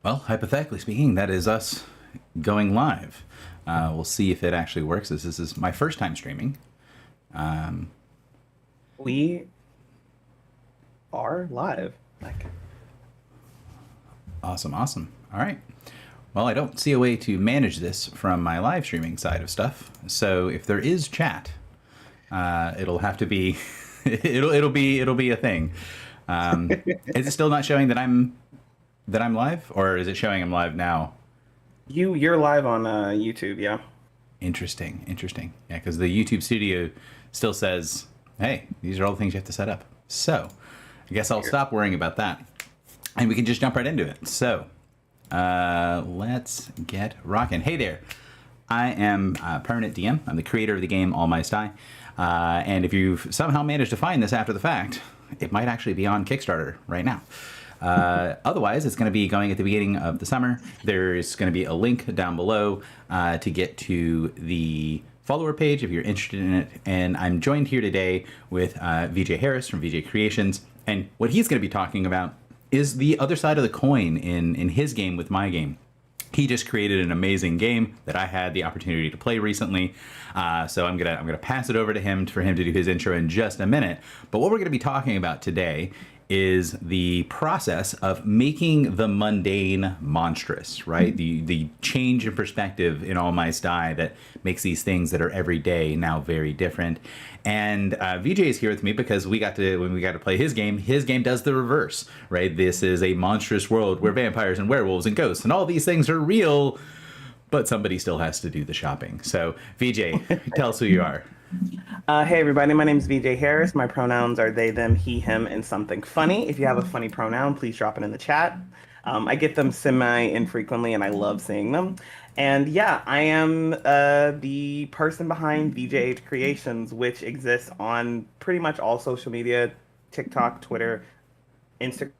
Well, hypothetically speaking, that is us going live. We'll see if it actually works. This is my first time streaming. We are live. Awesome. All right. Well, I don't see a way to manage this from my live streaming side of stuff. So if there is chat, it'll have to be it'll be a thing. Is it still not showing that I'm live, or is it showing I'm live now? You're live on YouTube, yeah. Interesting. Yeah, because the YouTube studio still says, hey, these are all the things you have to set up. So I guess I'll stop worrying about that, and we can just jump right into it. So let's get rocking. Hey there. I am Permanent DM. I'm the creator of the game All Mice Die. And if you've somehow managed to find this after the fact, it might actually be on Kickstarter right now. Otherwise, it's going to be going at the beginning of the summer. There's going to be a link down below to get to the follower page if you're interested in it. And I'm joined here today with VJ Harris from VJCreations. And what he's going to be talking about is the other side of the coin in his game with my game. He just created an amazing game that I had the opportunity to play recently. So I'm gonna pass it over to him for him to do his intro in just a minute. But what we're gonna be talking about today is the process of making the mundane monstrous, right? The change in perspective in All Mice Die that makes these things that are every day now very different. And VJ is here with me because when we got to play his game does the reverse, right? This is a monstrous world where vampires and werewolves and ghosts and all these things are real, but somebody still has to do the shopping. So VJ, tell us who you are. Hey everybody, my name is VJ Harris. My pronouns are they, them, he, him, and something funny. If you have a funny pronoun, please drop it in the chat. I get them semi-infrequently and I love seeing them. And yeah, I am the person behind VJCreations, which exists on pretty much all social media, TikTok, Twitter, Instagram,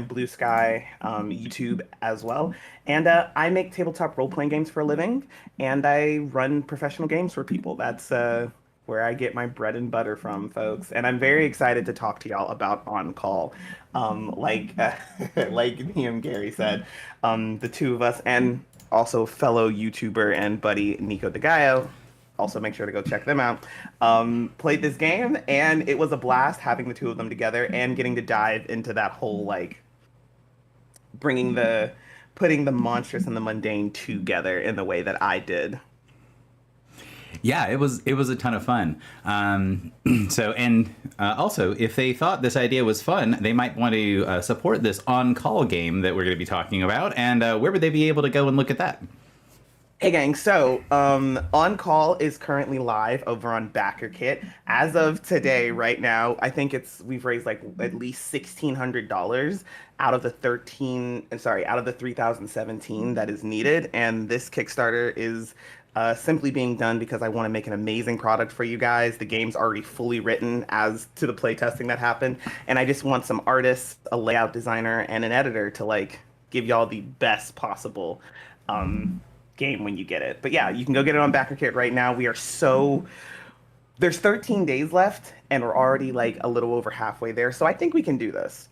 Blue Sky, YouTube as well. And I make tabletop role-playing games for a living, and I run professional games for people. That's where I get my bread and butter from, folks. And I'm very excited to talk to y'all about On Call. Like me and Gary said, the two of us, and also fellow YouTuber and buddy Nico DeGaio, also make sure to go check them out, played this game, and it was a blast having the two of them together and getting to dive into that whole, like, putting the monstrous and the mundane together in the way that I did. Yeah, it was a ton of fun. Also, if they thought this idea was fun, they might want to support this on-call game that we're going to be talking about. And where would they be able to go and look at that? Hey gang, so On Call is currently live over on BackerKit. As of today, right now, I think we've raised like at least $1,600 out of the 3,017 that is needed, and this Kickstarter is simply being done because I want to make an amazing product for you guys. The game's already fully written as to the playtesting that happened, and I just want some artists, a layout designer, and an editor to like give y'all the best possible game when you get it. But yeah, you can go get it on BackerKit right now. There's 13 days left, and we're already like a little over halfway there, so I think we can do this.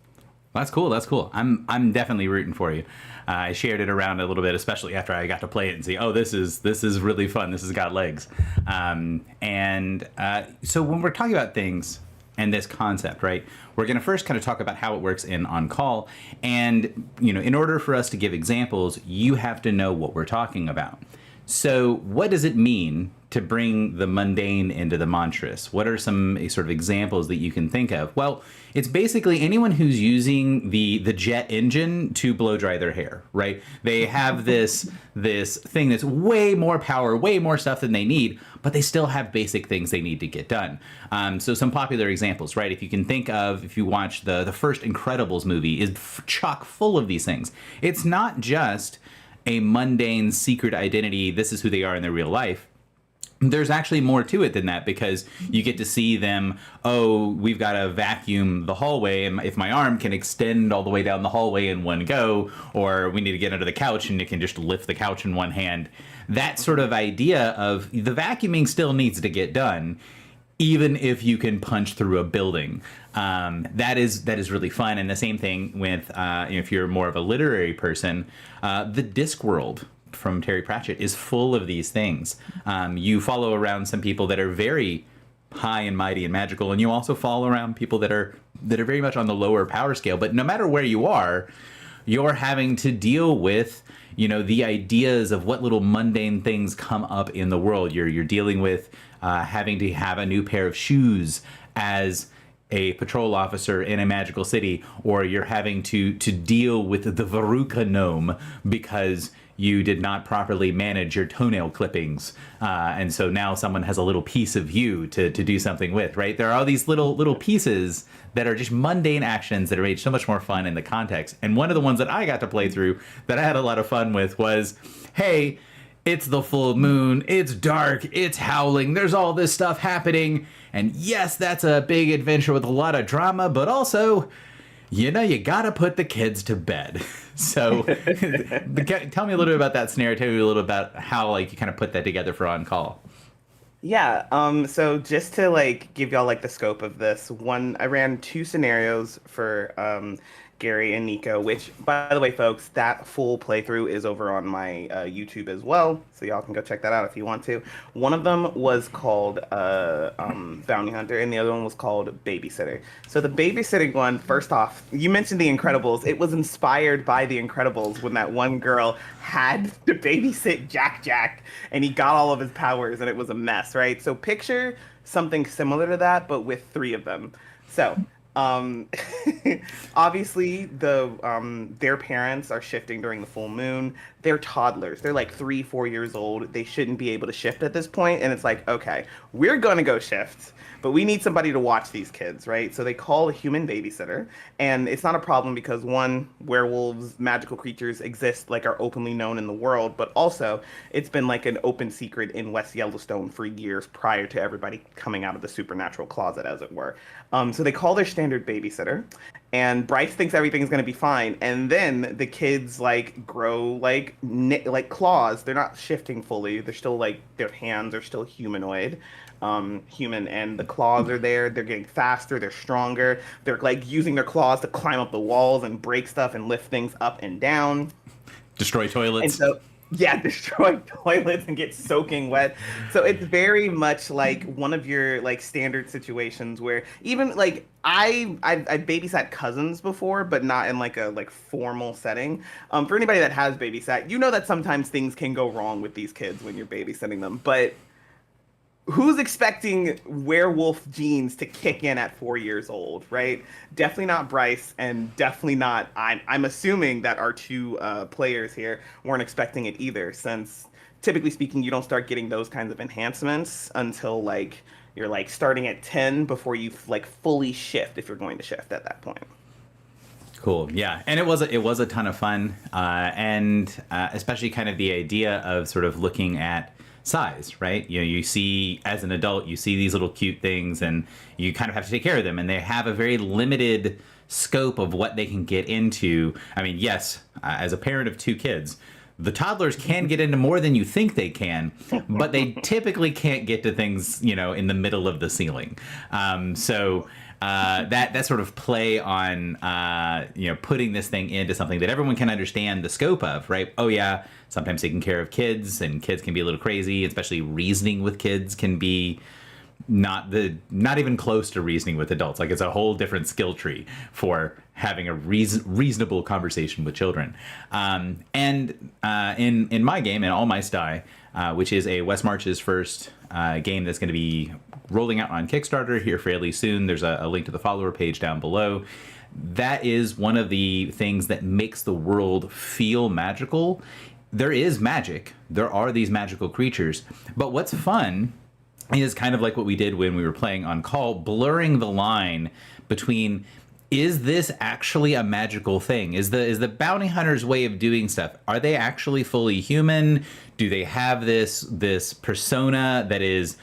That's cool. I'm definitely rooting for you. I shared it around a little bit, especially after I got to play it and see, oh, this is really fun. This has got legs. So when we're talking about things and this concept, right, we're going to first kind of talk about how it works in On Call. And, in order for us to give examples, you have to know what we're talking about. So what does it mean to bring the mundane into the monstrous? What are some sort of examples that you can think of? Well, it's basically anyone who's using the jet engine to blow dry their hair, right? They have this thing that's way more power, way more stuff than they need, but they still have basic things they need to get done. So some popular examples, right? If you watch the first Incredibles movie, is chock full of these things. It's not just a mundane secret identity, this is who they are in their real life. There's actually more to it than that, because you get to see them, oh, we've got to vacuum the hallway, and if my arm can extend all the way down the hallway in one go, or we need to get under the couch and you can just lift the couch in one hand. That sort of idea of the vacuuming still needs to get done. even if you can punch through a building. That is really fun. And the same thing with if you're more of a literary person, the Discworld from Terry Pratchett is full of these things. You follow around some people that are very high and mighty and magical, and you also follow around people that are very much on the lower power scale. But no matter where you are, you're having to deal with the ideas of what little mundane things come up in the world. You're dealing with having to have a new pair of shoes as a patrol officer in a magical city, or you're having to deal with the Veruca gnome because you did not properly manage your toenail clippings, and so now someone has a little piece of you to do something with, right? There are all these little pieces that are just mundane actions that are made so much more fun in the context. And one of the ones that I got to play through that I had a lot of fun with was, hey, it's the full moon, it's dark, it's howling, there's all this stuff happening, and yes, that's a big adventure with a lot of drama, but also, you gotta put the kids to bed. So tell me a little bit about that scenario. Tell me a little about how you kind of put that together for On Call. Yeah, so just to give y'all the scope of this, I ran 2 scenarios for Gary and Nico, which, by the way, folks, that full playthrough is over on my YouTube as well, so y'all can go check that out if you want to. One of them was called Bounty Hunter, and the other one was called Babysitter. So the babysitting one, first off, you mentioned The Incredibles. It was inspired by The Incredibles when that one girl had to babysit Jack, and he got all of his powers, and it was a mess, right? So picture something similar to that, but with 3 of them. So obviously their parents are shifting during the full moon. They're toddlers. They're 3-4 years old. They shouldn't be able to shift at this point. And it's okay, we're gonna go shift, but we need somebody to watch these kids, right? So they call a human babysitter, and it's not a problem because, one, werewolves, magical creatures exist, are openly known in the world, but also it's been an open secret in West Yellowstone for years prior to everybody coming out of the supernatural closet, as it were. So they call their standard babysitter, and Bryce thinks everything's going to be fine. And then the kids grow claws. They're not shifting fully. They're still their hands are still humanoid, human, and the claws are there. They're getting faster. They're stronger. They're using their claws to climb up the walls and break stuff and lift things up and down. Destroy toilets. And so, yeah, destroy toilets and get soaking wet. So it's very much one of your standard situations where even I babysat cousins before, but not in a formal setting. For anybody that has babysat, that sometimes things can go wrong with these kids when you're babysitting them. But who's expecting werewolf genes to kick in at 4 years old, right? Definitely not Bryce, and definitely not. I'm assuming that our 2 players here weren't expecting it either, since typically speaking, you don't start getting those kinds of enhancements until you're starting at 10 before you fully shift, if you're going to shift at that point. Cool. Yeah. And it was a ton of fun. And especially kind of the idea of sort of looking at size, right? You see, as an adult, you see these little cute things and you kind of have to take care of them, and they have a very limited scope of what they can get into. I mean, yes, as a parent of 2 kids, the toddlers can get into more than you think they can, but they typically can't get to things, in the middle of the ceiling. So that sort of play on, putting this thing into something that everyone can understand the scope of, right? Oh yeah, sometimes taking care of kids, and kids can be a little crazy, especially reasoning with kids can be not even close to reasoning with adults. It's a whole different skill tree for having a reasonable conversation with children. And in my game, in All My Sty, which is a West March's first game that's going to be rolling out on Kickstarter here fairly soon. There's a link to the follower page down below. That is one of the things that makes the world feel magical. There is magic. There are these magical creatures. But what's fun is kind of like what we did when we were playing On Call, blurring the line between, is this actually a magical thing? Is the bounty hunter's way of doing stuff, are they actually fully human? Do they have this persona that is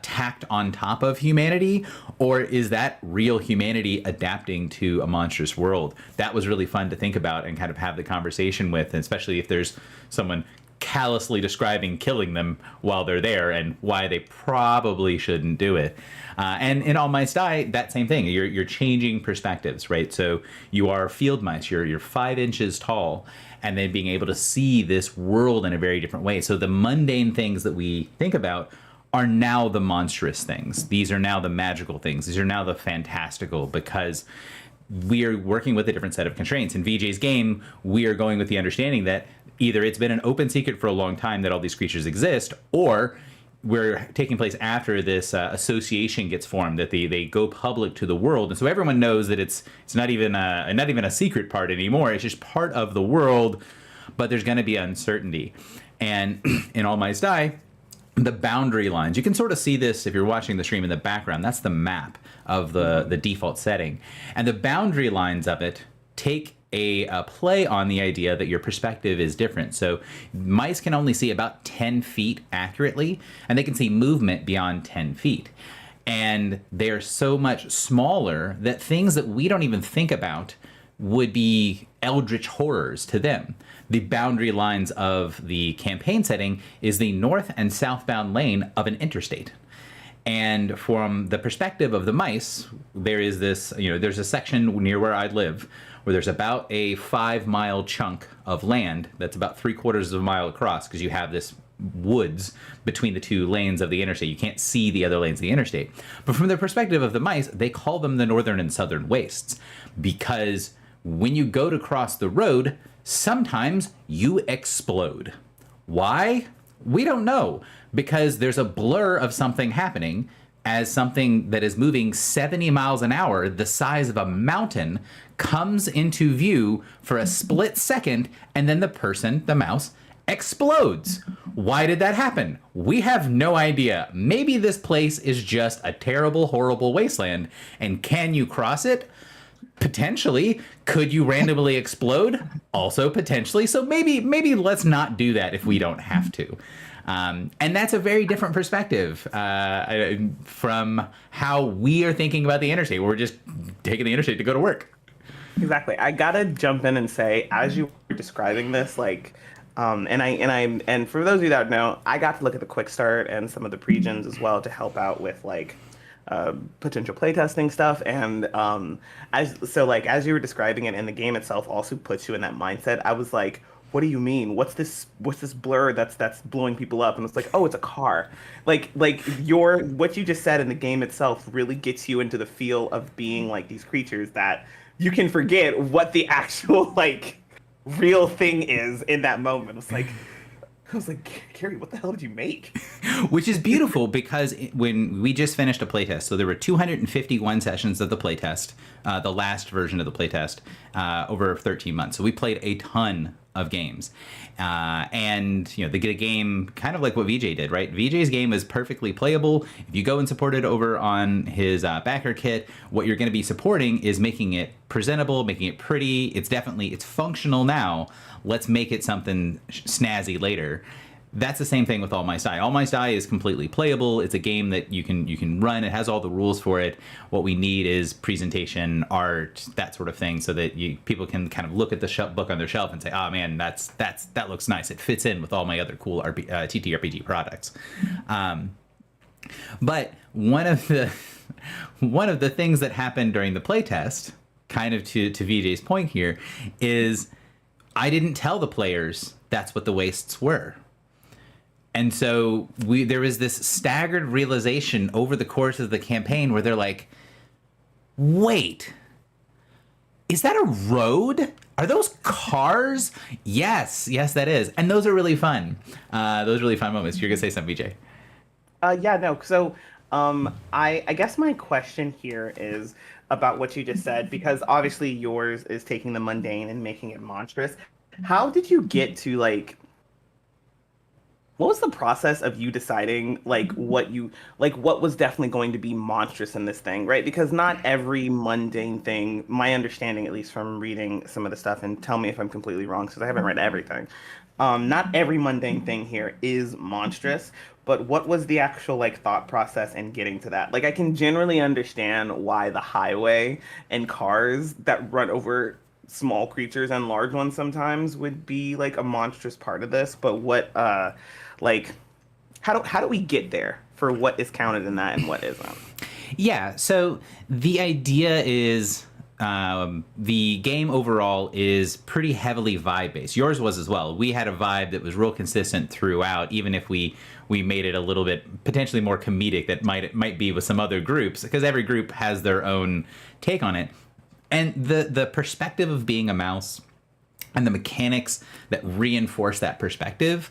tacked on top of humanity? Or is that real humanity adapting to a monstrous world? That was really fun to think about and kind of have the conversation with, and especially if there's someone callously describing killing them while they're there and why they probably shouldn't do it. And in All Mice Die, that same thing. You're changing perspectives, right? So you are field mice. You're 5 inches tall, and then being able to see this world in a very different way. So the mundane things that we think about are now the monstrous things. These are now the magical things. These are now the fantastical, because we are working with a different set of constraints. In VJ's game, we are going with the understanding that either it's been an open secret for a long time that all these creatures exist, or we're taking place after this association gets formed, that they go public to the world, and so everyone knows that it's not even a secret part anymore. It's just part of the world, but there's going to be uncertainty. And in All Mice Die, the boundary lines, you can sort of see this if you're watching the stream in the background. That's the map of the default setting, and the boundary lines of it take a play on the idea that your perspective is different. So mice can only see about 10 feet accurately, and they can see movement beyond 10 feet. And they're so much smaller that things that we don't even think about would be eldritch horrors to them. The boundary lines of the campaign setting is the north and southbound lane of an interstate. And from the perspective of the mice, there is this, there's a section near where I live where there's about a 5-mile chunk of land that's about 3/4 of a mile across, because you have this woods between the 2 lanes of the interstate. You can't see the other lanes of the interstate. But from the perspective of the mice, they call them the northern and southern wastes, because when you go to cross the road, sometimes you explode. Why? We don't know, because there's a blur of something happening as something that is moving 70 miles an hour, the size of a mountain, comes into view for a split second, and then the mouse, explodes. Why did that happen? We have no idea. Maybe this place is just a terrible, horrible wasteland, and can you cross it? Potentially. Could you randomly explode? Also potentially. So maybe let's not do that if we don't have to. And that's a very different perspective from how we are thinking about the interstate. We're just taking the interstate to go to work. Exactly. I gotta jump in and say, as you were describing this, and for those of you that know, I got to look at the quick start and some of the pre-gens as well to help out with potential playtesting stuff. And as you were describing it, and the game itself also puts you in that mindset, I was like, what do you mean? What's this blur that's blowing people up? And it's like, oh, it's a car. What you just said in the game itself really gets you into the feel of being like these creatures that you can forget what the actual real thing is in that moment. I was like, Carrie, what the hell did you make? Which is beautiful, because when we just finished a playtest, so there were 251 sessions of the playtest, the last version of the playtest, over 13 months. So we played a ton of games. And the game, kind of like what VJ did, right? VJ's game is perfectly playable. If you go and support it over on his backer kit, what you're going to be supporting is making it presentable, making it pretty. It's functional now. Let's make it something snazzy later. That's the same thing with All Mice Die. All Mice Die is completely playable. It's a game that you can run. It has all the rules for it. What we need is presentation, art, that sort of thing, so that people can kind of look at the book on their shelf and say, "Oh man, that looks nice. It fits in with all my other cool TTRPG products." But one of the things that happened during the playtest, kind of to VJ's point here, is I didn't tell the players that's what the wastes were. And so there was this staggered realization over the course of the campaign where they're like, wait, is that a road? Are those cars? Yes, that is. And those are really fun. Those are really fun moments. You're going to say something, VJ. Yeah, no. So I guess my question here is about what you just said, because obviously yours is taking the mundane and making it monstrous. How did you get to what was the process of you deciding what was definitely going to be monstrous in this thing, right? Because not every mundane thing, my understanding at least from reading some of the stuff, and tell me if I'm completely wrong because I haven't read everything. Not every mundane thing here is monstrous, but what was the actual thought process in getting to that? I can generally understand why the highway and cars that run over small creatures and large ones sometimes would be like a monstrous part of this, but what like how do we get there for what is counted in that and what isn't? Yeah, so the idea is the game overall is pretty heavily vibe based. Yours was as well. We had a vibe that was real consistent throughout, even if we made it a little bit potentially more comedic that might be with some other groups, because every group has their own take on it. And the perspective of being a mouse and the mechanics that reinforce that perspective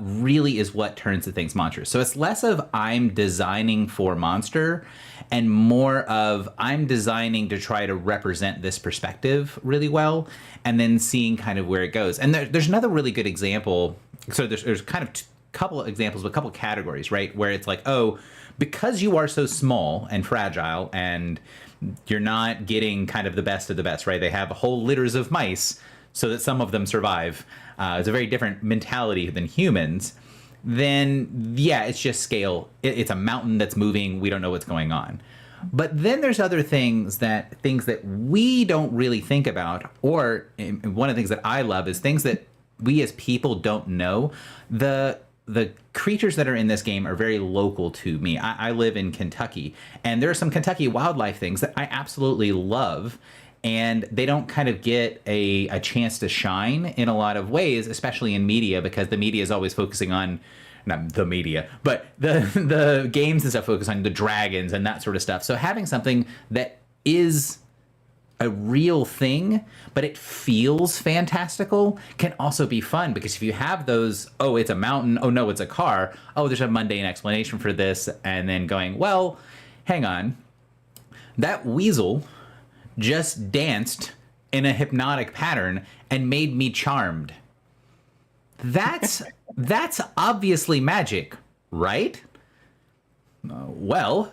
really is what turns the things monstrous. So it's less of I'm designing for monster and more of I'm designing to try to represent this perspective really well and then seeing kind of where it goes. And there's another really good example. So there's kind of couple of examples, but a couple categories, right? Where it's like, oh, because you are so small and fragile and you're not getting kind of the best of the best, right? They have whole litters of mice so that some of them survive. It's a very different mentality than humans. Then, yeah, it's just scale. It's a mountain that's moving. We don't know what's going on. But then there's other things that we don't really think about. Or one of the things that I love is things that we as people don't know. The creatures that are in this game are very local to me. I live in Kentucky, and there are some Kentucky wildlife things that I absolutely love. And they don't kind of get a chance to shine in a lot of ways, especially in media, because the media is always focusing on, not the media, but the games and stuff focus on the dragons and that sort of stuff. So having something that is a real thing, but it feels fantastical can also be fun, because if you have those, oh, it's a mountain, oh no, it's a car, oh, there's a mundane explanation for this, and then going, well, hang on, that weasel just danced in a hypnotic pattern and made me charmed. That's obviously magic, right? Well,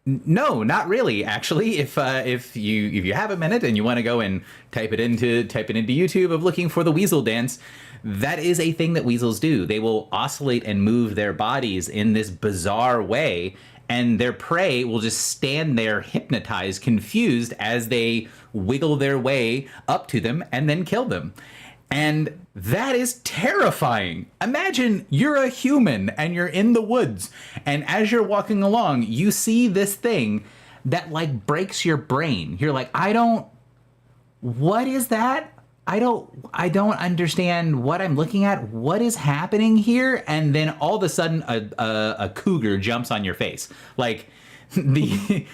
no, not really. Actually, if you have a minute and you want to go and type it into YouTube of looking for the weasel dance, that is a thing that weasels do. They will oscillate and move their bodies in this bizarre way, and their prey will just stand there hypnotized, confused, as they wiggle their way up to them and then kill them. And that is terrifying. Imagine you're a human and you're in the woods, and as you're walking along, you see this thing that like breaks your brain. You're like, what is that? I don't understand what I'm looking at. What is happening here? And then all of a sudden a cougar jumps on your face. Like the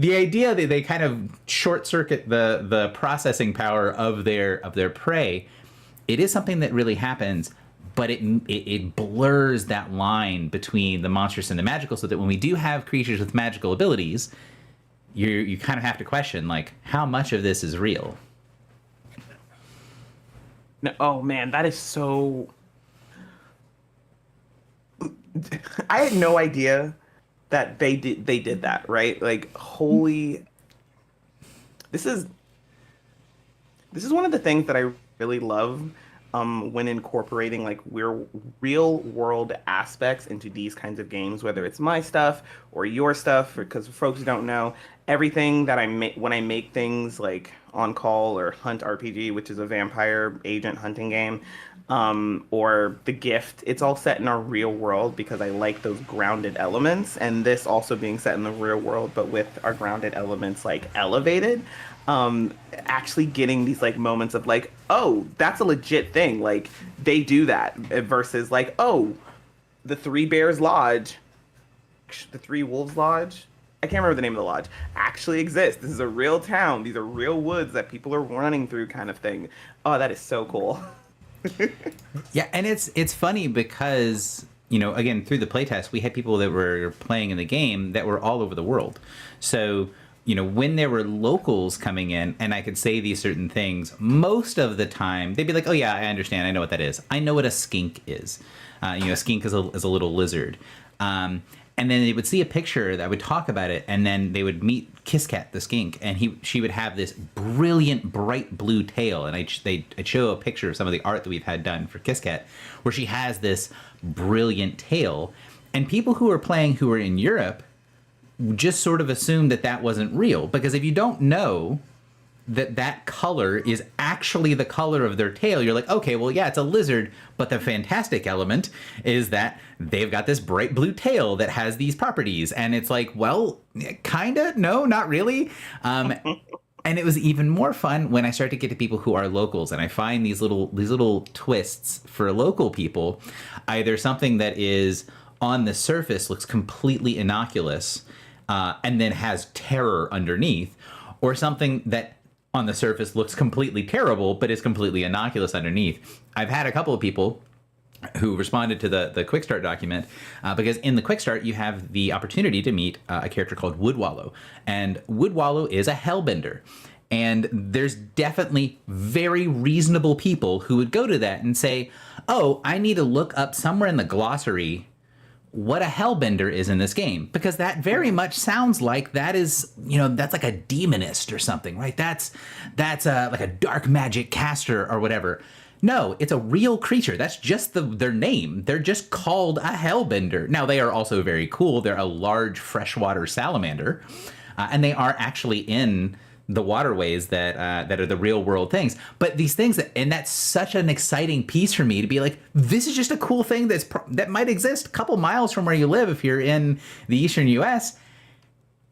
idea that they kind of short circuit the processing power of their prey. It is something that really happens, but it blurs that line between the monstrous and the magical, so that when we do have creatures with magical abilities, you kind of have to question, like, how much of this is real? No, oh man, that is so. I had no idea that they did that, right? Like, holy. This is one of the things that I really love when incorporating like real world aspects into these kinds of games, whether it's my stuff or your stuff, because folks don't know, everything that I make when I make things like On Call or Hunt RPG, which is a vampire agent hunting game, or The Gift, it's all set in our real world because I like those grounded elements, and this also being set in the real world but with our grounded elements like elevated. Actually getting these like moments of like, oh, that's a legit thing, like they do that, versus like, oh, the Three Bears Lodge, the Three Wolves Lodge, I can't remember the name of the lodge, actually exists. This is a real town, these are real woods that people are running through, kind of thing. Oh, that is so cool. Yeah, and it's funny because, you know, again, through the playtest, we had people that were playing in the game that were all over the world. So, you know, when there were locals coming in and I could say these certain things, most of the time they'd be like, oh yeah, I understand. I know what that is. I know what a skink is. A skink is a little lizard. And then they would see a picture that would talk about it, and then they would meet Kisscat the skink, and she would have this brilliant bright blue tail. And I'd show a picture of some of the art that we've had done for Kisscat, where she has this brilliant tail. And people who are playing who are in Europe just sort of assumed that wasn't real, because if you don't know that color is actually the color of their tail, you're like, okay, well, yeah, it's a lizard, but the fantastic element is that they've got this bright blue tail that has these properties. And it's like, well, kinda, no, not really. And it was even more fun when I started to get to people who are locals, and I find these little twists for local people. Either something that is on the surface looks completely innocuous, and then has terror underneath, or something that on the surface looks completely terrible but is completely innocuous underneath. I've had a couple of people who responded to the quick start document, because in the quick start you have the opportunity to meet a character called Woodwallow, and Woodwallow is a hellbender. And there's definitely very reasonable people who would go to that and say, oh, I need to look up somewhere in the glossary what a hellbender is in this game, because that very much sounds like that is, that's like a demonist or something, right? That's like a dark magic caster or whatever. No, it's a real creature. That's just their name. They're just called a hellbender. Now, they are also very cool. They're a large freshwater salamander, and they are actually in the waterways that are the real world things. But these things, and that's such an exciting piece for me to be like, this is just a cool thing that might exist a couple miles from where you live if you're in the eastern US,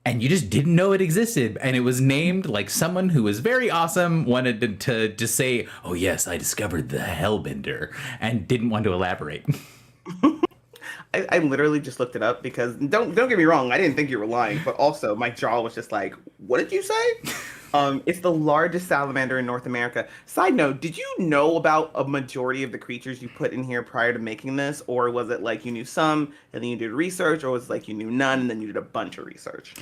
and you just didn't know it existed. And it was named like someone who was very awesome wanted to just say, oh yes, I discovered the hellbender, and didn't want to elaborate. I literally just looked it up because don't get me wrong, I didn't think you were lying, but also my jaw was just like, what did you say? It's the largest salamander in North America. Side note, did you know about a majority of the creatures you put in here prior to making this? Or was it like you knew some and then you did research, or was it like you knew none and then you did a bunch of research?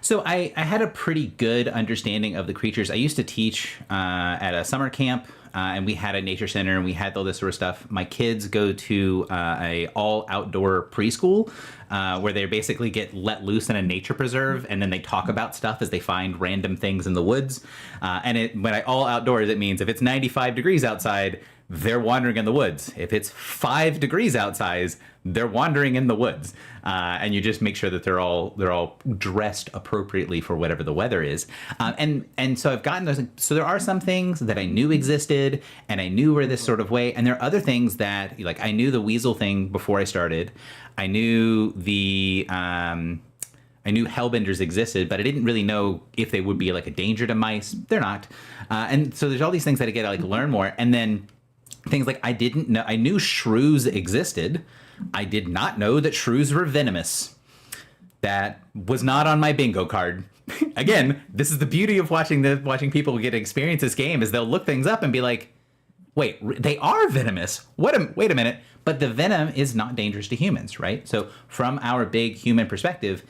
So I had a pretty good understanding of the creatures. I used to teach at a summer camp, and we had a nature center, and we had all this sort of stuff. My kids go to a all outdoor preschool where they basically get let loose in a nature preserve, and then they talk about stuff as they find random things in the woods. When I all outdoors, it means if it's 95 degrees outside, they're wandering in the woods. If it's 5 degrees outside, they're wandering in the woods. And you just make sure that they're all dressed appropriately for whatever the weather is. And so I've gotten those. So there are some things that I knew existed, and I knew were this sort of way. And there are other things that, like, I knew the weasel thing before I started. I knew I knew hellbenders existed, but I didn't really know if they would be like a danger to mice. They're not. And so there's all these things that I get to like learn more. And then things like I didn't know. I knew shrews existed. I did not know that shrews were venomous. That was not on my bingo card. Again, this is the beauty of watching people get to experience this game, is they'll look things up and be like, wait, they are venomous. Wait a minute. But the venom is not dangerous to humans, right? So from our big human perspective,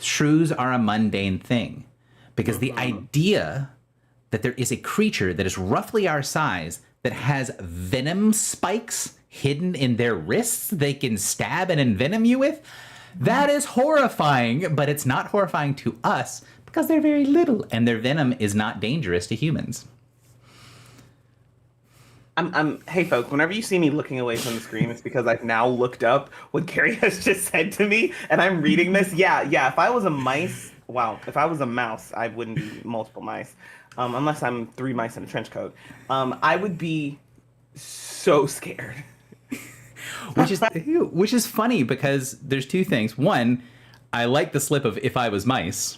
shrews are a mundane thing, because the idea that there is a creature that is roughly our size that has venom spikes hidden in their wrists they can stab and envenom you with, that is horrifying. But it's not horrifying to us because they're very little and their venom is not dangerous to humans. Hey folks, whenever you see me looking away from the screen, it's because I've now looked up what Carrie has just said to me, and I'm reading this. Yeah, if I was a mouse, I wouldn't be multiple mice, unless I'm 3 mice in a trench coat. I would be so scared. Which is funny, because there's two things. One, I like the slip of "if I was mice,"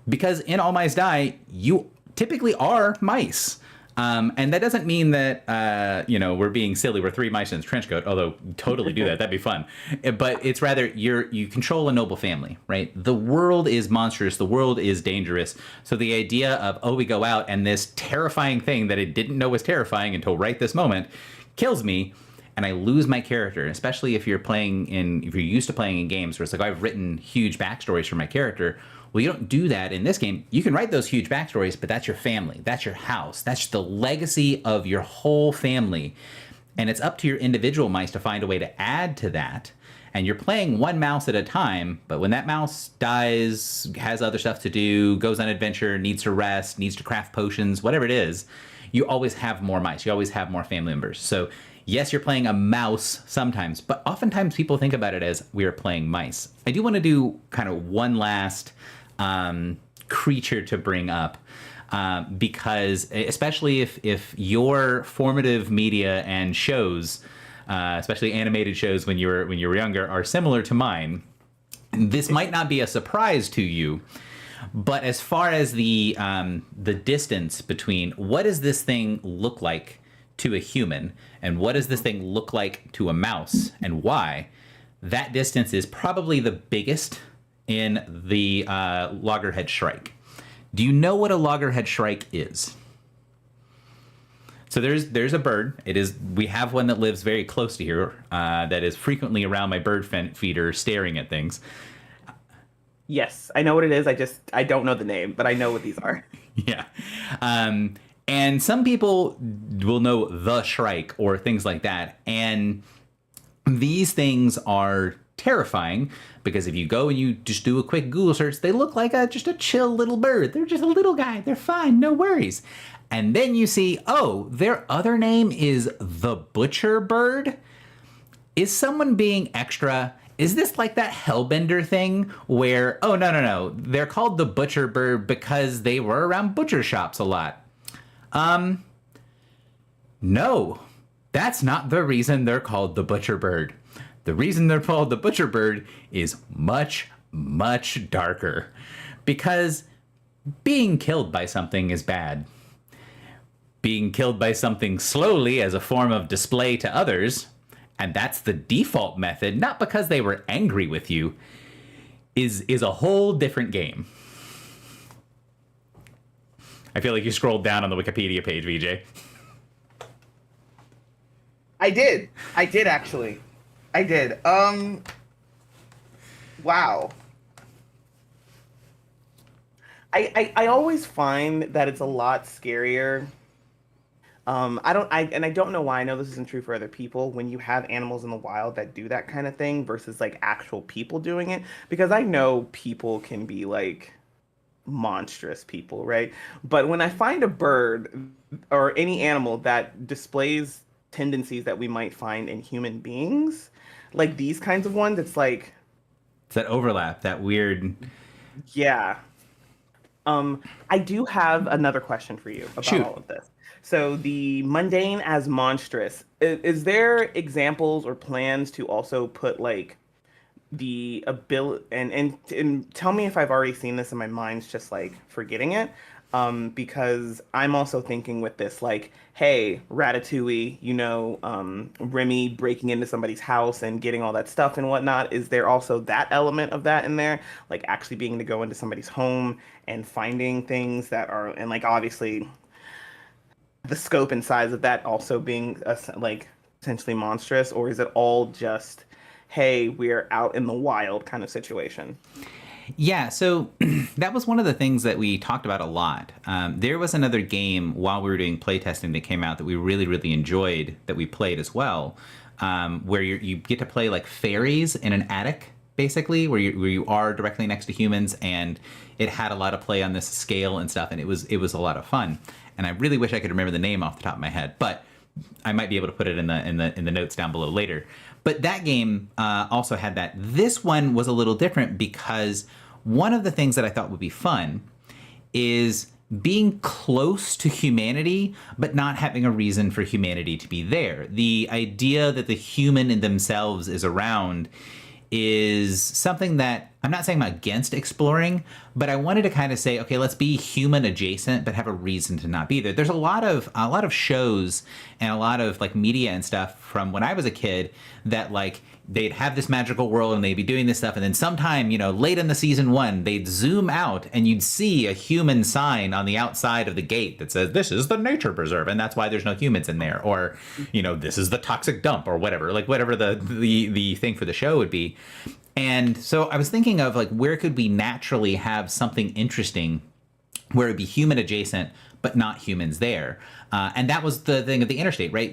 because in All Mice Die, you typically are mice. And that doesn't mean that, we're being silly. We're 3 mice in a trench coat, although totally do that. That'd be fun. But it's rather you control a noble family, right? The world is monstrous. The world is dangerous. So the idea of, we go out and this terrifying thing that I didn't know was terrifying until right this moment kills me, and I lose my character. Especially if you're used to playing in games where it's like, I've written huge backstories for my character. Well, you don't do that in this game. You can write those huge backstories, but that's your family. That's your house. That's the legacy of your whole family. And it's up to your individual mice to find a way to add to that. And you're playing one mouse at a time, but when that mouse dies, has other stuff to do, goes on adventure, needs to rest, needs to craft potions, whatever it is, you always have more mice. You always have more family members. So yes, you're playing a mouse sometimes, but oftentimes people think about it as we are playing mice. I do want to do kind of one last creature to bring up. because especially if your formative media and shows, especially animated shows when you were younger, are similar to mine, this might not be a surprise to you. But as far as the distance between what does this thing look like to a human and what does this thing look like to a mouse and why, that distance is probably the biggest in the loggerhead shrike. Do you know what a loggerhead shrike is? So there's a bird. We have one that lives very close to here that is frequently around my bird feeder staring at things. Yes, I know what it is. I don't know the name, but I know what these are. Yeah. And some people will know the shrike or things like that. And these things are terrifying because if you go and you just do a quick Google search, they look like just a chill little bird. They're just a little guy. They're fine. No worries. And then you see, oh, their other name is the butcher bird. Is someone being extra? Is this like that Hellbender thing where, oh, no, they're called the butcher bird because they were around butcher shops a lot? No, that's not the reason they're called the butcher bird. The reason they're called the butcher bird is much, much darker. Because being killed by something is bad. Being killed by something slowly as a form of display to others, and that's the default method, not because they were angry with you, is a whole different game. I feel like you scrolled down on the Wikipedia page, VJ. I did actually. I did. Wow. I always find that it's a lot scarier. I don't know why. I know this isn't true for other people when you have animals in the wild that do that kind of thing versus like actual people doing it, because I know people can be like monstrous people, right? But when I find a bird or any animal that displays tendencies that we might find in human beings, like these kinds of ones, it's like it's that overlap, that weird. Yeah. I do have another question for you about Shoot. all of this. So the mundane as monstrous, is there examples or plans to also put like the ability and tell me if I've already seen this and my mind's just like forgetting it, because I'm also thinking with this like, hey, Ratatouille, Remy breaking into somebody's house and getting all that stuff and whatnot. Is there also that element of that in there, like actually being to go into somebody's home and finding things that are, and like obviously the scope and size of that also being like potentially monstrous, or is it all just, hey, we're out in the wild kind of situation? Yeah, so that was one of the things that we talked about a lot. There was another game while we were doing playtesting that came out that we really, really enjoyed that we played as well, where you get to play like fairies in an attic, basically, where you are directly next to humans, and it had a lot of play on this scale and stuff, and it was a lot of fun. And I really wish I could remember the name off the top of my head, but I might be able to put it in the notes down below later. But that game also had that. This one was a little different because one of the things that I thought would be fun is being close to humanity, but not having a reason for humanity to be there. The idea that the human in themselves is around is something that I'm not saying I'm against exploring, but I wanted to kind of say, okay, let's be human adjacent, but have a reason to not be there. There's a lot of shows and a lot of like media and stuff from when I was a kid that like they'd have this magical world and they'd be doing this stuff, and then sometime, late in the season 1, they'd zoom out and you'd see a human sign on the outside of the gate that says, this is the nature preserve, and that's why there's no humans in there, or, this is the toxic dump, or whatever, like whatever the thing for the show would be. And so I was thinking of like, where could we naturally have something interesting where it'd be human adjacent, but not humans there. And that was the thing of the interstate, right?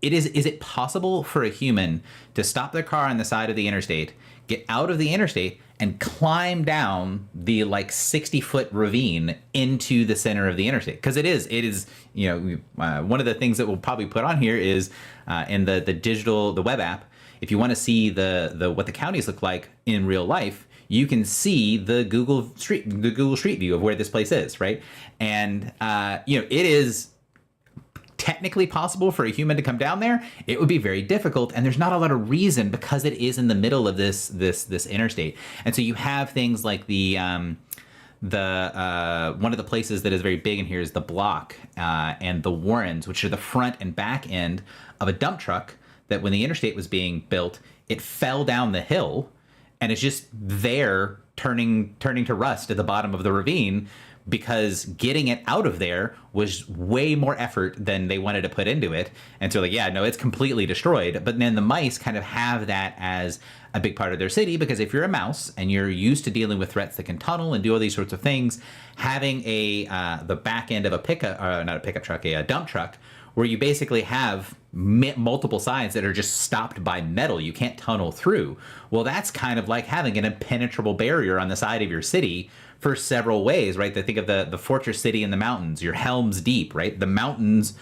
Is it possible for a human to stop their car on the side of the interstate, get out of the interstate, and climb down the like 60-foot ravine into the center of the interstate? Because it is, one of the things that we'll probably put on here is in the web app. If you want to see the what the counties look like in real life, you can see the Google Street View of where this place is, right? And it is technically possible for a human to come down there. It would be very difficult, and there's not a lot of reason because it is in the middle of this interstate. And so you have things like the one of the places that is very big in here is the Block and the Warrens, which are the front and back end of a dump truck that when the interstate was being built, it fell down the hill and it's just there turning to rust at the bottom of the ravine, because getting it out of there was way more effort than they wanted to put into it. And so like, yeah, no, it's completely destroyed. But then the mice kind of have that as a big part of their city, because if you're a mouse and you're used to dealing with threats that can tunnel and do all these sorts of things, having the back end of a dump truck, where you basically have multiple sides that are just stopped by metal, you can't tunnel through. Well, that's kind of like having an impenetrable barrier on the side of your city for several ways, right? Think of the fortress city in the mountains, your Helm's Deep, right? The mountains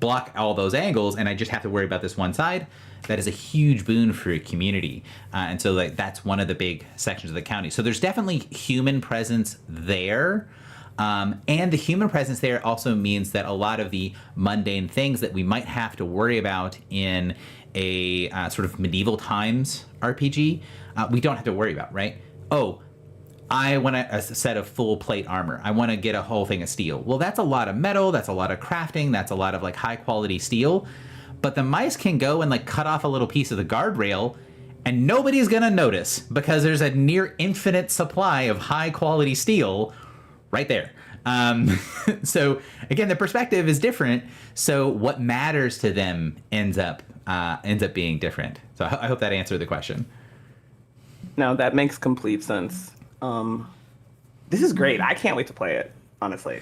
block all those angles, and I just have to worry about this one side. That is a huge boon for a community. And so like that's one of the big sections of the county. So there's definitely human presence there. And the human presence there also means that a lot of the mundane things that we might have to worry about in a sort of medieval times RPG, we don't have to worry about, right? Oh, I want a set of full plate armor. I want to get a whole thing of steel. Well, that's a lot of metal. That's a lot of crafting. That's a lot of like high quality steel. But the mice can go and like cut off a little piece of the guardrail and nobody's going to notice, because there's a near infinite supply of high quality steel right there. So again, the perspective is different. So what matters to them ends up being different. So I hope that answered the question. No, that makes complete sense. This is great. I can't wait to play it, honestly.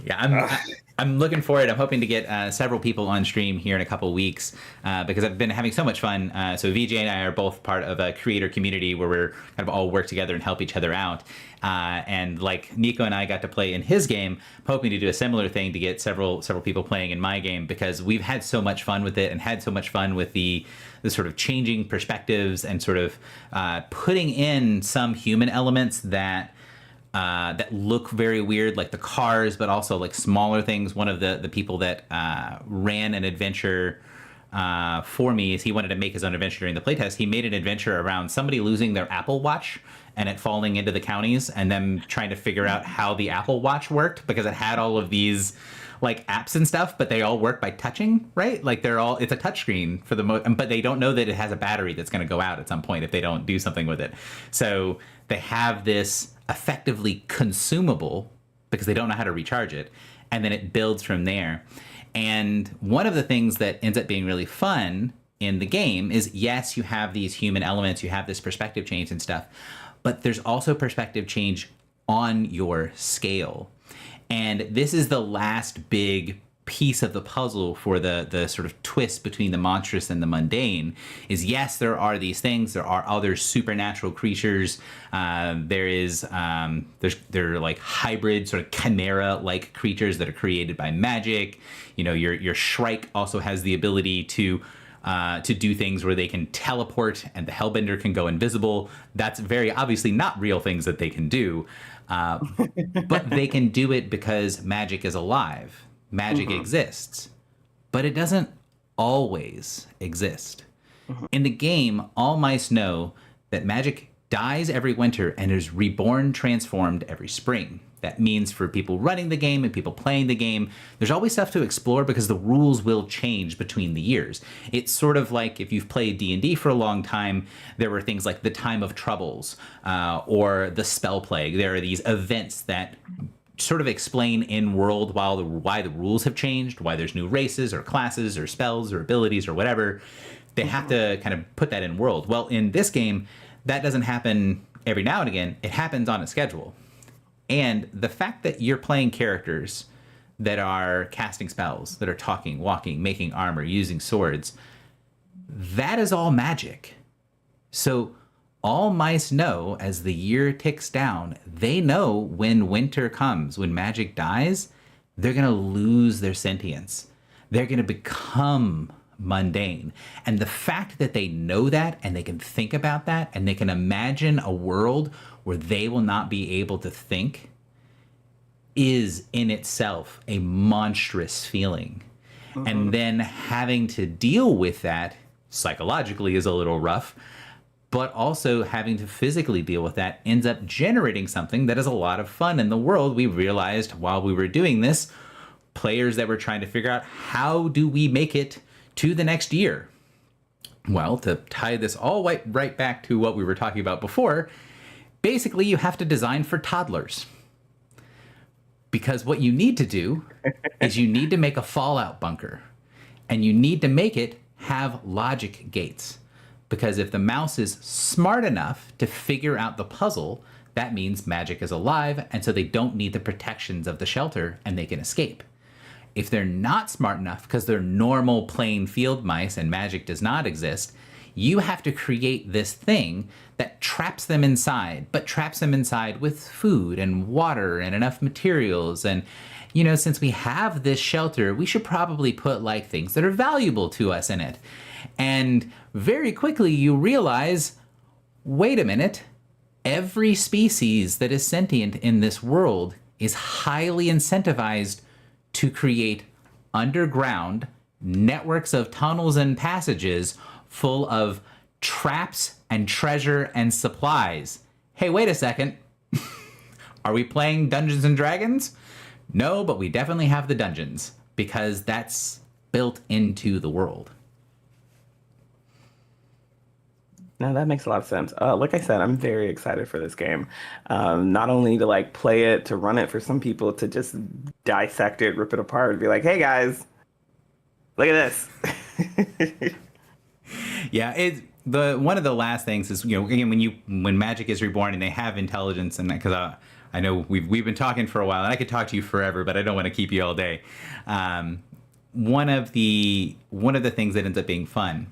Yeah, I'm looking forward. I'm hoping to get several people on stream here in a couple weeks because I've been having so much fun. So VJ and I are both part of a creator community where we're kind of all work together and help each other out. And like Nico and I got to play in his game, I'm hoping to do a similar thing to get several people playing in my game, because we've had so much fun with it and had so much fun with the sort of changing perspectives and sort of putting in some human elements that look very weird, like the cars, but also like smaller things. One of the people that ran an adventure for me is he wanted to make his own adventure during the playtest. He made an adventure around somebody losing their Apple Watch and it falling into the counties, and them trying to figure out how the Apple Watch worked, because it had all of these like apps and stuff, but they all work by touching, right? Like it's a touchscreen for the but they don't know that it has a battery that's going to go out at some point if they don't do something with it. So they have this effectively consumable because they don't know how to recharge it, and then it builds from there. And one of the things that ends up being really fun in the game is, yes, you have these human elements, you have this perspective change and stuff, but there's also perspective change on your scale. And this is the last big piece of the puzzle for the sort of twist between the monstrous and the mundane is, yes, there are these things, there are other supernatural creatures, there are like hybrid sort of chimera like creatures that are created by magic. You know, your Shrike also has the ability to do things where they can teleport, and the Hellbender can go invisible. That's very obviously not real things that they can do, but they can do it because magic is alive. Magic exists, but it doesn't always exist. In the game, all mice know that magic dies every winter and is reborn, transformed every spring. That means for people running the game and people playing the game, there's always stuff to explore because the rules will change between the years. It's sort of like if you've played D&D for a long time, there were things like the Time of Troubles or the Spell Plague. There are these events that sort of explain in world why the rules have changed, why there's new races or classes or spells or abilities or whatever. They have to kind of put that in world. Well, in this game, that doesn't happen every now and again. It happens on a schedule. And the fact that you're playing characters that are casting spells, that are talking, walking, making armor, using swords, that is all magic. So all mice know as the year ticks down, they know when winter comes, when magic dies, they're going to lose their sentience. They're going to become mundane. And the fact that they know that and they can think about that and they can imagine a world where they will not be able to think is in itself a monstrous feeling. And then having to deal with that psychologically is a little rough, but also having to physically deal with that ends up generating something that is a lot of fun in the world. We realized while we were doing this, players that were trying to figure out, how do we make it to the next year? Well, to tie this all right back to what we were talking about before, basically you have to design for toddlers. Because what you need to do is you need to make a fallout bunker, and you need to make it have logic gates. Because if the mouse is smart enough to figure out the puzzle, that means magic is alive, and so they don't need the protections of the shelter and they can escape. If they're not smart enough, because they're normal plain field mice and magic does not exist, you have to create this thing that traps them inside, but traps them inside with food and water and enough materials. And, you know, since we have this shelter, we should probably put like things that are valuable to us in it. And very quickly you realize, wait a minute, every species that is sentient in this world is highly incentivized to create underground networks of tunnels and passages full of traps and treasure and supplies. Hey, wait a second. Are we playing Dungeons and Dragons? No, but we definitely have the dungeons because that's built into the world. No, that makes a lot of sense. Like I said, I'm very excited for this game. Not only to like play it, to run it for some people, to just dissect it, rip it apart, and be like, "Hey guys, look at this." Yeah, it's one of the last things is, you know, again, when magic is reborn and they have intelligence, and because I know we've been talking for a while and I could talk to you forever, but I don't want to keep you all day. One of the things that ends up being fun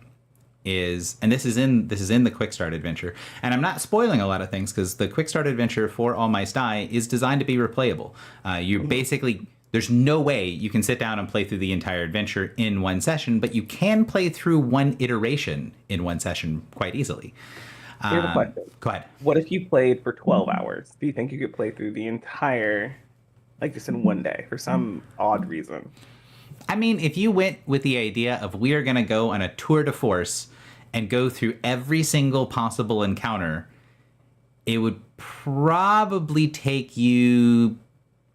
is, and this is in the Quick Start Adventure, and I'm not spoiling a lot of things because the Quick Start Adventure for All Mice Die is designed to be replayable. You basically, there's no way you can sit down and play through the entire adventure in one session, but you can play through one iteration in one session quite easily. Here's a question. Go ahead. What if you played for 12 hours? Do you think you could play through the entire, like just in one day, for some odd reason? I mean, if you went with the idea of we are going to go on a tour de force and go through every single possible encounter, it would probably take you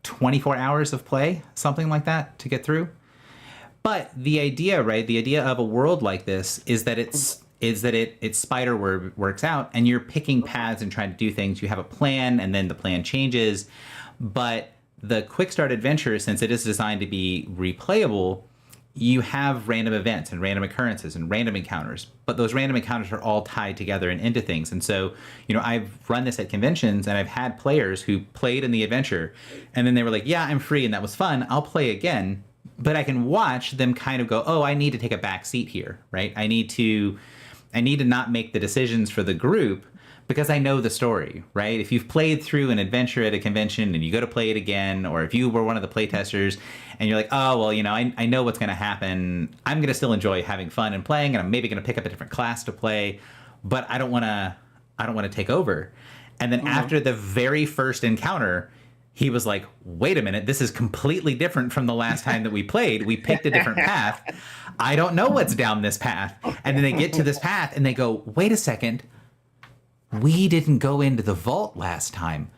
24 hours of play, something like that, to get through. But the idea, right, the idea of a world like this is that it's spider works out, and you're picking paths and trying to do things. You have a plan, and then the plan changes. But the Quick Start Adventure, since it is designed to be replayable, you have random events and random occurrences and random encounters, but those random encounters are all tied together and into things. And so, you know, I've run this at conventions and I've had players who played in the adventure and then they were like, yeah, I'm free and that was fun, I'll play again. But I can watch them kind of go, oh, I need to take a back seat here, right? I need to not make the decisions for the group because I know the story, right? If you've played through an adventure at a convention and you go to play it again, or if you were one of the playtesters and you're like, oh, well, you know, I know what's going to happen. I'm going to still enjoy having fun and playing, and I'm maybe going to pick up a different class to play, but I don't want to take over. And then after the very first encounter, he was like, wait a minute, this is completely different from the last time that we played. We picked a different path. I don't know what's down this path. And then they get to this path and they go, wait a second, we didn't go into the vault last time.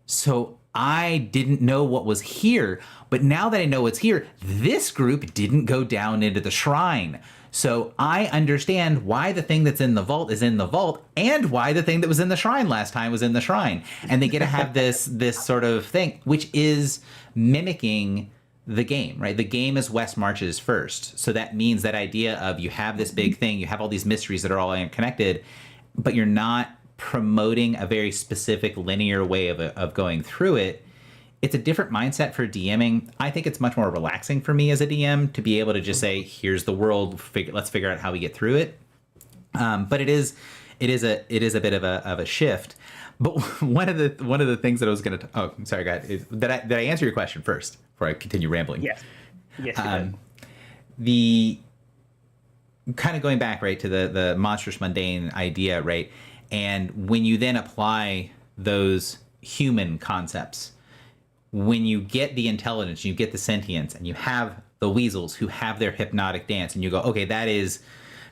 So I didn't know what was here. But now that I know what's here, this group didn't go down into the shrine. So I understand why the thing that's in the vault is in the vault, and why the thing that was in the shrine last time was in the shrine. And they get to have this sort of thing, which is mimicking the game, right? The game is West Marches first. So that means that idea of you have this big thing, you have all these mysteries that are all connected, but you're not promoting a very specific linear way of going through it. It's a different mindset for DMing. I think it's much more relaxing for me as a DM to be able to just say, here's the world, let's figure out how we get through it. But it is a bit of a shift. But one of the things that I was going to, oh, I'm sorry, guys, did I answer your question first before I continue rambling? Yes. Yes, you did. kind of going back, right, to the monstrous mundane idea, right? And when you then apply those human concepts, when you get the intelligence, you get the sentience, and you have the weasels who have their hypnotic dance, and you go, okay, that is,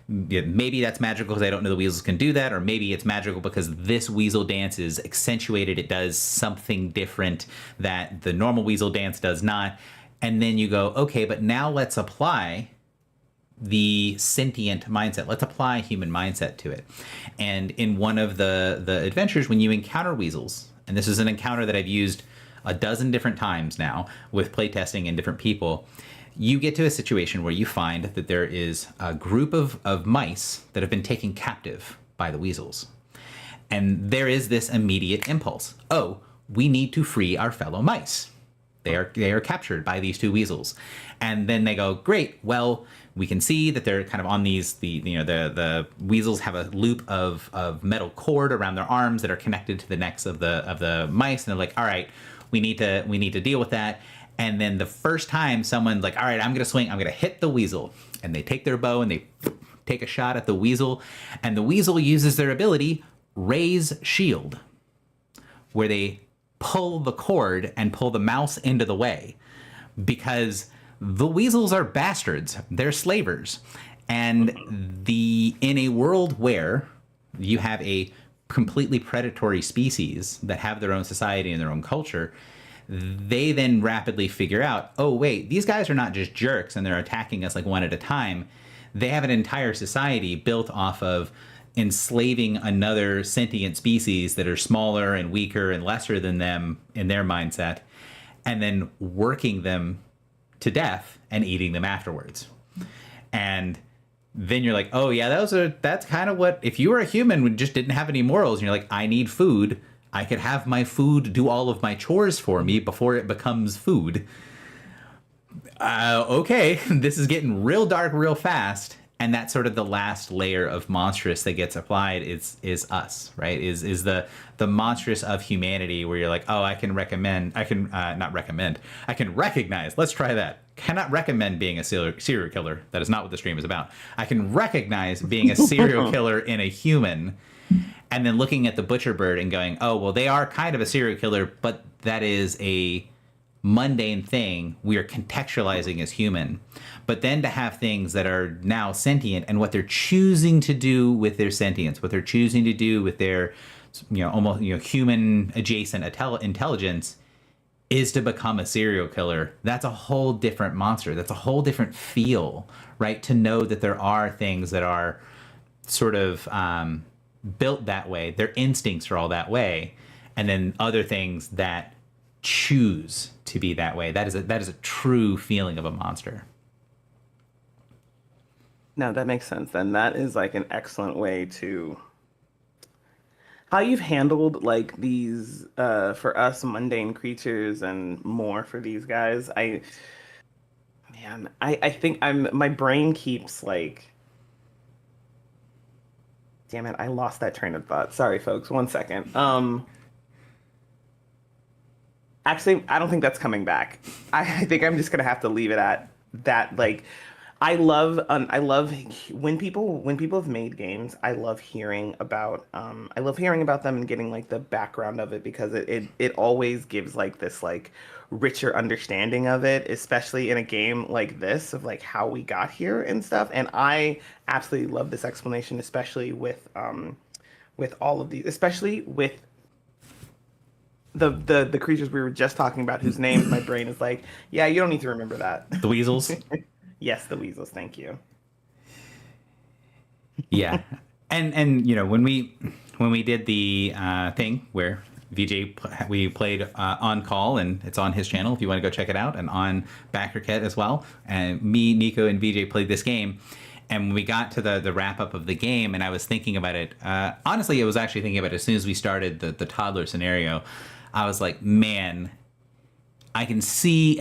maybe that's magical because I don't know the weasels can do that, or maybe it's magical because this weasel dance is accentuated. It does something different that the normal weasel dance does not. And then you go, okay, but now let's apply the sentient mindset. Let's apply human mindset to it. And in one of the adventures, when you encounter weasels, and this is an encounter that I've used a dozen different times now with playtesting and different people, you get to a situation where you find that there is a group of mice that have been taken captive by the weasels. And there is this immediate impulse. Oh, we need to free our fellow mice. They are captured by these two weasels. And then they go, great, well, we can see that they're kind of on these, the weasels have a loop of metal cord around their arms that are connected to the necks of the mice. And they're like, all right, we need to deal with that. And then the first time someone's like, all right, I'm going to swing, I'm going to hit the weasel. And they take their bow and they take a shot at the weasel. And the weasel uses their ability, Raise Shield, where they pull the cord and pull the mouse into the way. Because the weasels are bastards. They're slavers. And in a world where you have a completely predatory species that have their own society and their own culture, they then rapidly figure out, oh, wait, these guys are not just jerks and they're attacking us like one at a time. They have an entire society built off of enslaving another sentient species that are smaller and weaker and lesser than them in their mindset, and then working them to death and eating them afterwards. And then you're like, oh, yeah, that's kind of what, if you were a human who just didn't have any morals and you're like, I need food, I could have my food do all of my chores for me before it becomes food. Okay, this is getting real dark real fast. And that's sort of the last layer of monstrous that gets applied is us, right? Is the monstrous of humanity where you're like, oh, I can recognize, let's try that. Cannot recommend being a serial killer. That is not what the stream is about. I can recognize being a serial killer in a human, and then looking at the butcher bird and going, oh, well, they are kind of a serial killer, but that is a mundane thing we are contextualizing as human. But then to have things that are now sentient and what they're choosing to do with their sentience, what they're choosing to do with their, almost, human adjacent intelligence is to become a serial killer. That's a whole different monster. That's a whole different feel, right? To know that there are things that are sort of built that way. Their instincts are all that way. And then other things that choose to be that way. That is a true feeling of a monster. No, that makes sense. Then that is like an excellent way to how you've handled like these for us mundane creatures and more for these guys. I think my brain keeps like, damn it, I lost that train of thought. Sorry, folks. 1 second. Actually, I don't think that's coming back. I think I'm just gonna have to leave it at that. Like, I love when people have made games. I love hearing about them and getting like the background of it, because it always gives like this like richer understanding of it, especially in a game like this of like how we got here and stuff. And I absolutely love this explanation, especially with all of these, especially with the creatures we were just talking about, whose names my brain is like, yeah, you don't need to remember that. The weasels. Yes, the weasels. Thank you. Yeah, and when we did the thing where we played on call, and it's on his channel if you want to go check it out, and on Backerket as well. And me, Nico, and VJ played this game. And when we got to the wrap up of the game, and I was thinking about it, honestly, I was actually thinking about it as soon as we started the toddler scenario. I was like, man, I can see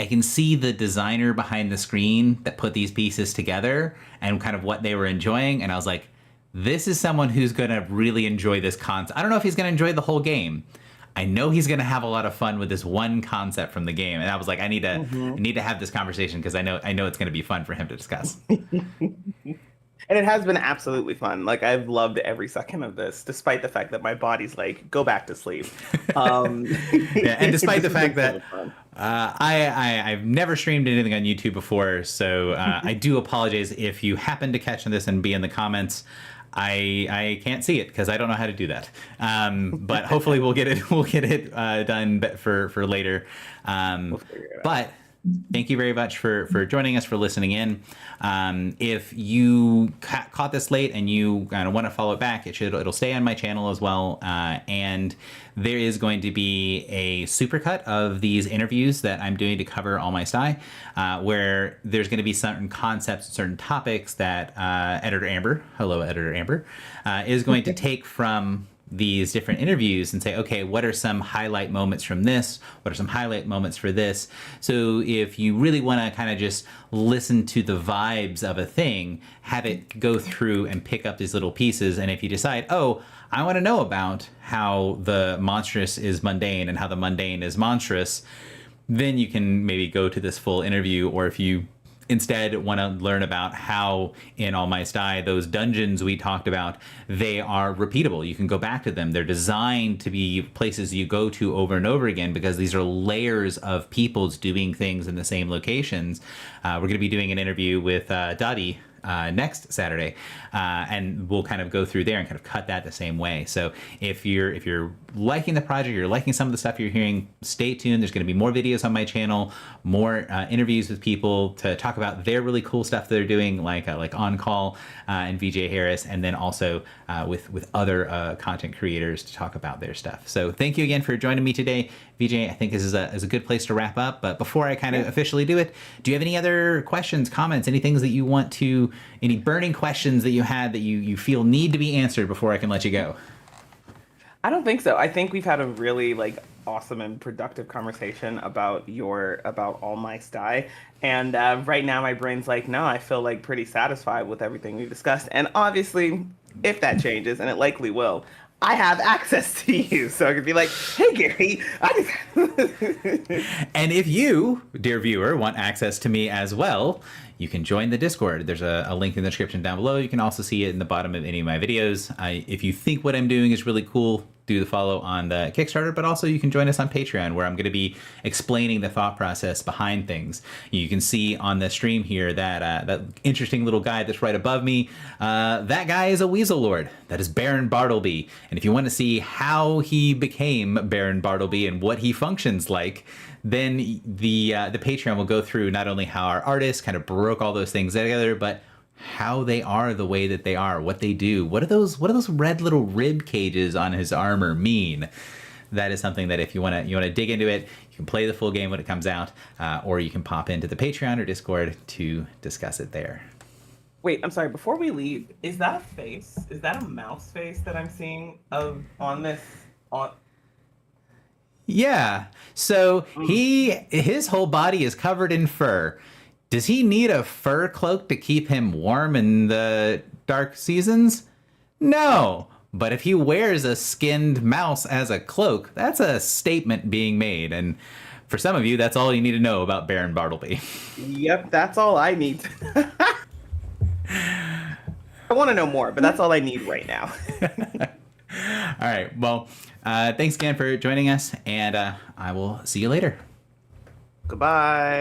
the designer behind the screen that put these pieces together and kind of what they were enjoying. And I was like, this is someone who's going to really enjoy this concept. I don't know if he's going to enjoy the whole game. I know he's going to have a lot of fun with this one concept from the game. And I was like, I need to have this conversation because I know it's going to be fun for him to discuss. And it has been absolutely fun. Like I've loved every second of this, despite the fact that my body's like, go back to sleep. Um, Yeah, and despite this the has been fact so that much fun. I've never streamed anything on YouTube before, so I do apologize if you happen to catch this and be in the comments. I can't see it because I don't know how to do that. But hopefully we'll get it done for later. We'll figure it out. But thank you very much for joining us, for listening in. If you caught this late and you kind of want to follow it back, it'll stay on my channel as well. And there is going to be a supercut of these interviews that I'm doing to cover All My Sty, where there's going to be certain concepts, certain topics that Editor Amber, hello Editor Amber, is going to take from these different interviews and say, okay, what are some highlight moments from this? What are some highlight moments for this? So if you really want to kind of just listen to the vibes of a thing, have it go through and pick up these little pieces. And if you decide, oh, I want to know about how the monstrous is mundane and how the mundane is monstrous, then you can maybe go to this full interview. Or if you instead want to learn about how in All My Sty, those dungeons we talked about, they are repeatable. You can go back to them. They're designed to be places you go to over and over again because these are layers of peoples doing things in the same locations. We're going to be doing an interview with Dottie next Saturday, and we'll kind of go through there and kind of cut that the same way. So if you're liking the project, you're liking some of the stuff you're hearing, stay tuned. There's going to be more videos on my channel, more interviews with people to talk about their really cool stuff they're doing, like On Call and VJ Harris, and then also with other content creators to talk about their stuff. So thank you again for joining me today, VJ. I think this is a good place to wrap up. But before I kind of officially do it, do you have any other questions, comments, any things that you want to, any burning questions that you had that you feel need to be answered before I can let you go? I don't think so. I think we've had a really like awesome and productive conversation about All My Sty. And right now my brain's like, no, I feel like pretty satisfied with everything we've discussed. And obviously, if that changes, and it likely will, I have access to you. So I could be like, hey Gary, And if you, dear viewer, want access to me as well, you can join the Discord. There's a link in the description down below. You can also see it in the bottom of any of my videos. If you think what I'm doing is really cool, do the follow on the Kickstarter, but also you can join us on Patreon, where I'm going to be explaining the thought process behind things. You can see on the stream here that that interesting little guy that's right above me, that guy is a Weasel Lord. That is Baron Bartleby. And if you want to see how he became Baron Bartleby and what he functions like, then the Patreon will go through not only how our artists kind of broke all those things together, but how they are the way that they are, what they do. What do those red little rib cages on his armor mean? That is something that if you want to dig into it, you can play the full game when it comes out, or you can pop into the Patreon or Discord to discuss it there. Wait, I'm sorry. Before we leave, is that a face? Is that a mouse face that I'm seeing on this? Yeah. So his whole body is covered in fur. Does he need a fur cloak to keep him warm in the dark seasons? No. But if he wears a skinned mouse as a cloak, that's a statement being made. And for some of you, that's all you need to know about Baron Bartleby. Yep, that's all I need. I want to know more, but that's all I need right now. All right. Well, thanks again for joining us, and I will see you later. Goodbye.